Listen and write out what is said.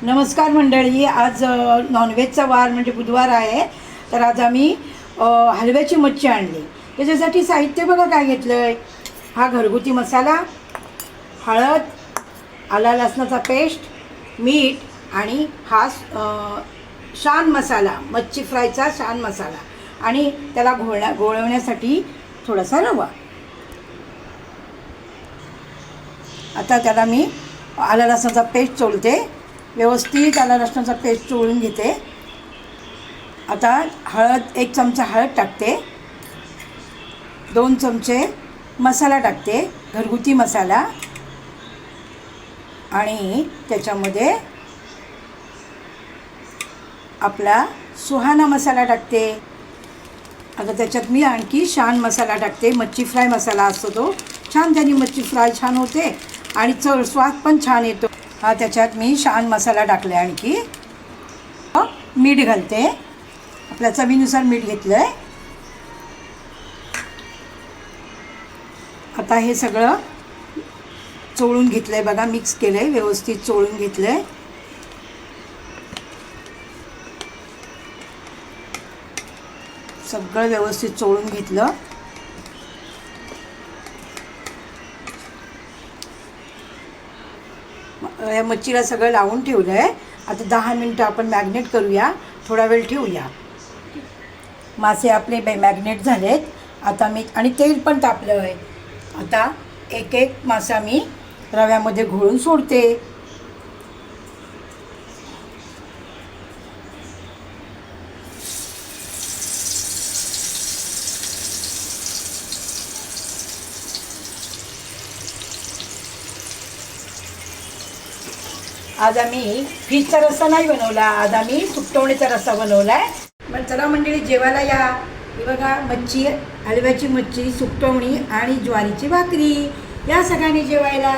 नमस्कार मंडळी, आज नॉनव्हेजचा वार म्हणजे बुधवार आहे. तर आज आम्ही हलव्याची मच्छी आणली. त्याच्यासाठी साहित्य बघा काय घेतलं आहे. हा घरगुती मसाला, हळद, आला लसणाचा पेस्ट, मीठ आणि हा शान मसाला, मच्छी फ्रायचा शान मसाला आणि त्याला गोळवण्यासाठी थोडासा रवा. आता त्याला मी आला लसणाचा पेस्ट चोळते, व्यवस्थित आला लसणाचा पेस्ट चोळून घेते. आता हळद, 1 चमचा हळद टाकते, 2 चमचे मसाला टाकते, घरगुती मसाला, आणि त्याच्यामध्ये आपला सुहाना मसाला टाकते. आता त्याच्यात मी आणखी शान मसाला टाकते, मच्छी फ्राय मसाला असतो तो. छान त्याने मच्छी फ्राय छान होते आणि स्वाद पण छान येतो. हा त्याच्यात मी शान मसाला टाकला आहे. आणखी मीठ घालते, आपल्या चवीनुसार मीठ घेतलं आहे. आता हे सगळं चोळून घेतलं आहे बघा, मिक्स केलं आहे, व्यवस्थित चोळून घेतलं आहे. सगळं व्यवस्थित चोळून घेतलं. या मच्छीला सगळं लावून ठेवलं आहे. आता 10 मिनटं आपण मॅग्नेट करूया, थोडा वेळ ठेवूया. मासे आपले मॅग्नेट झालेत. आता मी आणि तेल पण तापलं आहे. आता एक एक मासा मी रव्यामध्ये घोळून सोडते. आज आम्ही फिशचा रस्सा नाही बनवला, आज आम्ही सुकटवणीचा रस्सा बनवला आहे. पण चला मंडळी, जेवायला या. ही बघा मच्छी, हलव्याची मच्छी, सुकटवणी आणि ज्वारीची भाकरी. या सगळ्यांनी जेवायला.